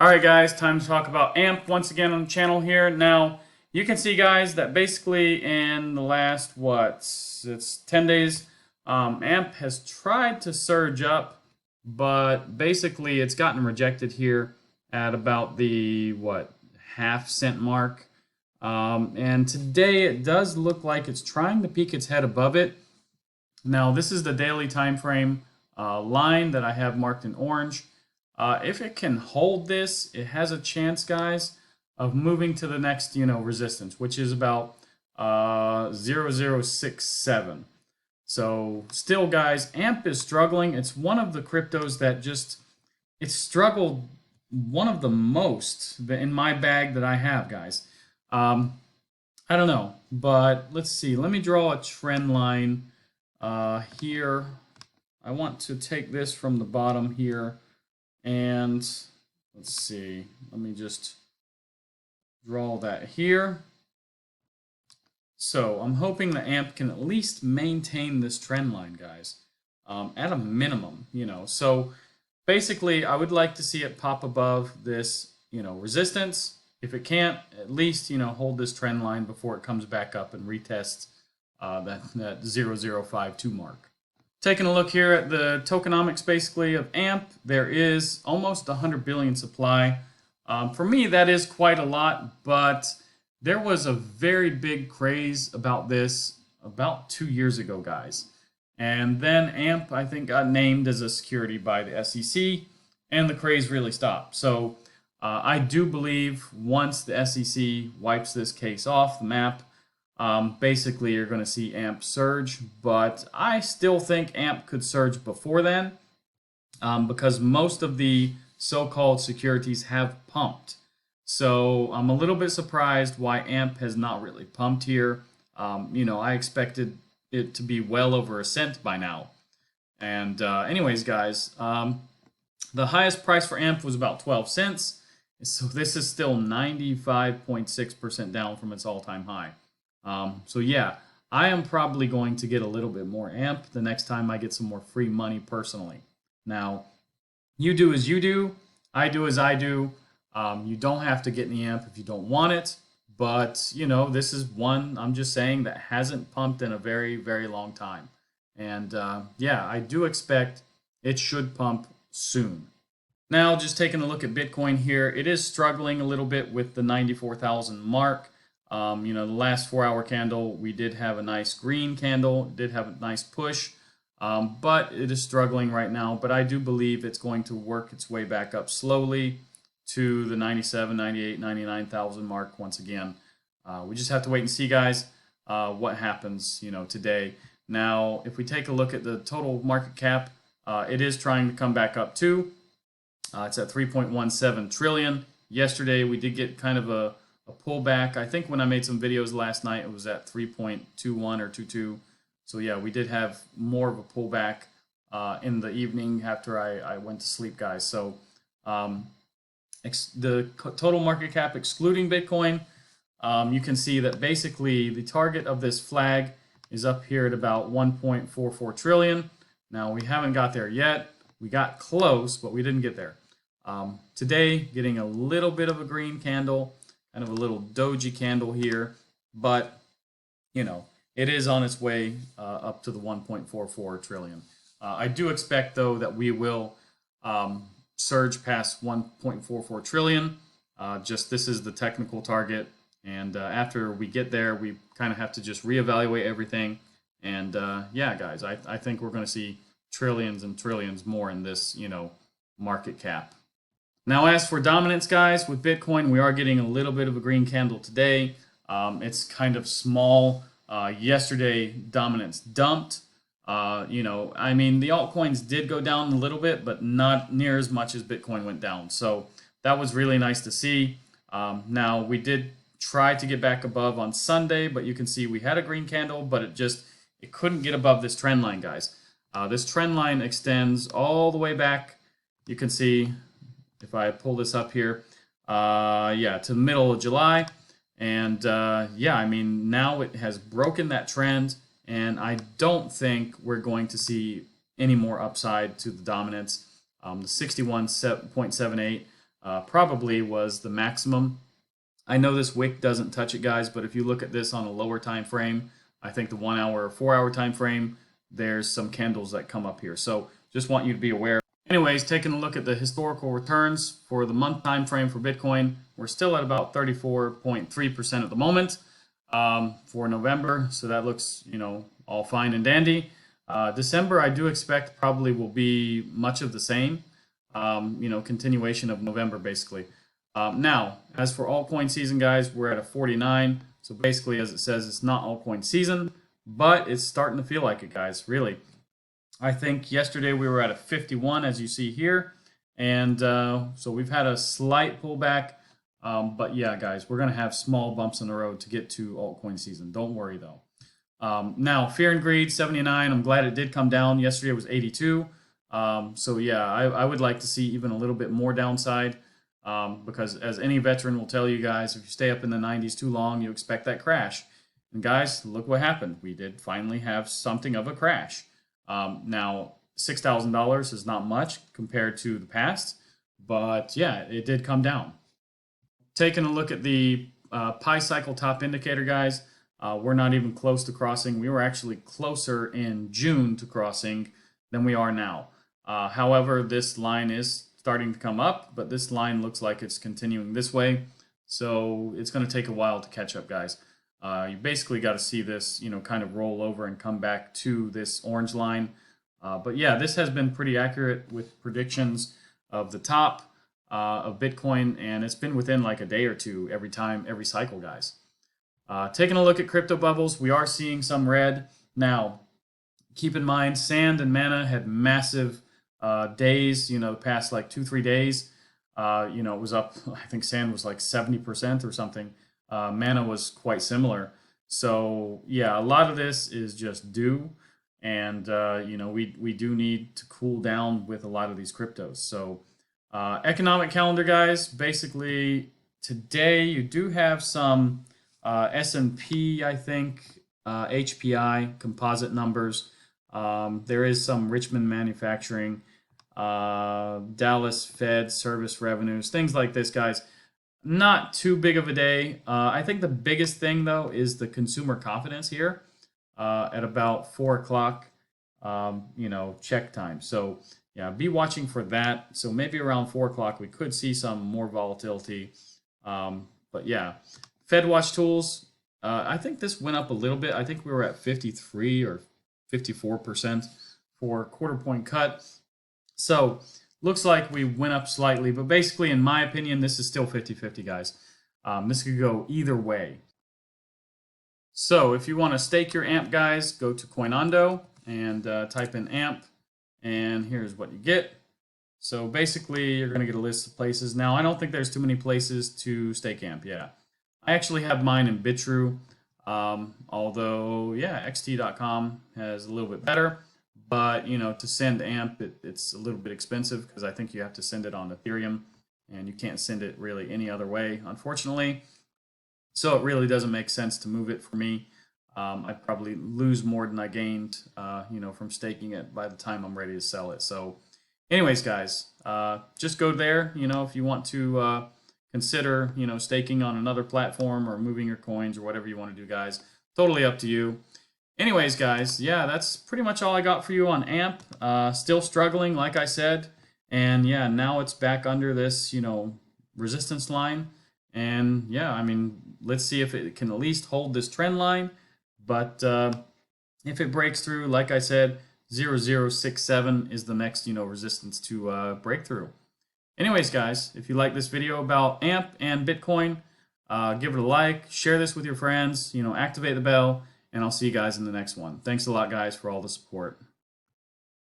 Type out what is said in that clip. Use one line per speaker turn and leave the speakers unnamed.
Alright guys, time to talk about AMP once again on the channel here. Now, you can see guys that basically in the last, it's 10 days, AMP has tried to surge up, but basically it's gotten rejected here at about the, half-cent mark. And today it does look like it's trying to peek its head above it. Now, this is the daily time frame line that I have marked in orange. If it can hold this, it has a chance, guys, of moving to the next, resistance, which is about 0067. So still, guys, AMP is struggling. It's one of the cryptos that it's struggled one of the most in my bag that I have, guys. I don't know, but let's see. Let me draw a trend line here. I want to take this from the bottom here. And let's see, let me just draw that here. So I'm hoping the AMP can at least maintain this trend line, guys, at a minimum, So basically, I would like to see it pop above this, resistance. If it can't, at least, hold this trend line before it comes back up and retests that 0052 mark. Taking a look here at the tokenomics basically of AMP, there is almost 100 billion supply. For me, that is quite a lot, but there was a very big craze about this about 2 years ago, guys. And then AMP, I think, got named as a security by the SEC, and the craze really stopped. So I do believe once the SEC wipes this case off the map, basically you're going to see AMP surge, but I still think AMP could surge before then because most of the so-called securities have pumped. So I'm a little bit surprised why AMP has not really pumped here. I expected it to be well over a cent by now. And anyways, guys, the highest price for AMP was about 12 cents. So this is still 95.6% down from its all-time high. So yeah, I am probably going to get a little bit more AMP the next time I get some more free money personally. Now, you do as you do, I do as I do. You don't have to get any AMP if you don't want it, but this is one, I'm just saying, that hasn't pumped in a very, very long time. And yeah, I do expect it should pump soon. Now, just taking a look at Bitcoin here, it is struggling a little bit with the 94,000 mark. The last 4-hour candle, we did have a nice green candle, did have a nice push, but it is struggling right now. But I do believe it's going to work its way back up slowly to the 97, 98, 99,000 mark once again. We just have to wait and see, guys, what happens, today. Now, if we take a look at the total market cap, it is trying to come back up too. It's at 3.17 trillion. Yesterday, we did get kind of a pullback. I think when I made some videos last night, it was at 3.21 or 22. So yeah, we did have more of a pullback in the evening after I went to sleep, guys. So the total market cap excluding Bitcoin, you can see that basically the target of this flag is up here at about 1.44 trillion. Now we haven't got there yet. We got close, but we didn't get there. Today, getting a little bit of a green candle, kind of a little doji candle here, but it is on its way up to the 1.44 trillion. I do expect though that we will surge past 1.44 trillion. This is the technical target, and after we get there, we kind of have to just reevaluate everything. And yeah, guys, I think we're going to see trillions and trillions more in this market cap. Now, as for dominance, guys, with Bitcoin, we are getting a little bit of a green candle today. It's kind of small. Yesterday, dominance dumped. The altcoins did go down a little bit, but not near as much as Bitcoin went down. So that was really nice to see. Now, we did try to get back above on Sunday, but you can see we had a green candle, but it couldn't get above this trend line, guys. This trend line extends all the way back. You can see, if I pull this up here, to the middle of July. And now it has broken that trend, and I don't think we're going to see any more upside to the dominance. The 61.78 probably was the maximum. I know this wick doesn't touch it, guys, but if you look at this on a lower time frame, I think the 1 hour or 4 hour time frame, there's some candles that come up here. So just want you to be aware. Anyways, taking a look at the historical returns for the month time frame for Bitcoin, we're still at about 34.3% at the moment for November. So that looks, all fine and dandy. December, I do expect probably will be much of the same, continuation of November basically. Now, as for altcoin season, guys, we're at a 49. So basically, as it says, it's not altcoin season, but it's starting to feel like it, guys, really. I think yesterday we were at a 51, as you see here. And so we've had a slight pullback. But yeah, guys, we're going to have small bumps in the road to get to altcoin season. Don't worry, though. Now, Fear and Greed, 79. I'm glad it did come down. Yesterday it was 82. So yeah, I would like to see even a little bit more downside. Because as any veteran will tell you guys, if you stay up in the 90s too long, you expect that crash. And guys, look what happened. We did finally have something of a crash. Now, $6,000 is not much compared to the past, but yeah, it did come down. Taking a look at the Pi cycle top indicator, guys, we're not even close to crossing. We were actually closer in June to crossing than we are now. However, this line is starting to come up, but this line looks like it's continuing this way. So it's going to take a while to catch up, guys. You basically got to see this, kind of roll over and come back to this orange line. But yeah, this has been pretty accurate with predictions of the top of Bitcoin, and it's been within like a day or two every cycle, guys. Taking a look at crypto bubbles, we are seeing some red. Now, keep in mind, Sand and Mana had massive days, the past like 2-3 days. It was up, I think Sand was like 70% or something. Mana was quite similar. So yeah, a lot of this is just due, and we do need to cool down with a lot of these cryptos. So economic calendar, guys, basically today you do have some S&P, I think, HPI composite numbers. There is some Richmond manufacturing, Dallas Fed service revenues, things like this, guys. Not too big of a day. I think the biggest thing, though, is the consumer confidence here at about 4 o'clock, check time. So, yeah, be watching for that. So maybe around 4 o'clock, we could see some more volatility. But, yeah, Fed Watch Tools, I think this went up a little bit. I think we were at 53 or 54% for quarter point cut. So, looks like we went up slightly, but basically, in my opinion, this is still 50-50, guys. This could go either way. So if you want to stake your AMP, guys, go to Coinondo and type in AMP, and here's what you get. So basically, you're going to get a list of places. Now, I don't think there's too many places to stake AMP, yeah. I actually have mine in Bitrue, although, yeah, xt.com has a little bit better. But, to send AMP, it's a little bit expensive because I think you have to send it on Ethereum, and you can't send it really any other way, unfortunately. So it really doesn't make sense to move it for me. I'd probably lose more than I gained, from staking it by the time I'm ready to sell it. So anyways, guys, just go there, if you want to consider, staking on another platform or moving your coins or whatever you want to do, guys. Totally up to you. Anyways, guys, yeah, that's pretty much all I got for you on AMP. Still struggling, like I said. And yeah, now it's back under this, resistance line. And yeah, I mean, let's see if it can at least hold this trend line. But if it breaks through, like I said, 0067 is the next, resistance to break through. Anyways, guys, if you like this video about AMP and Bitcoin, give it a like, share this with your friends, activate the bell. And I'll see you guys in the next one. Thanks a lot, guys, for all the support.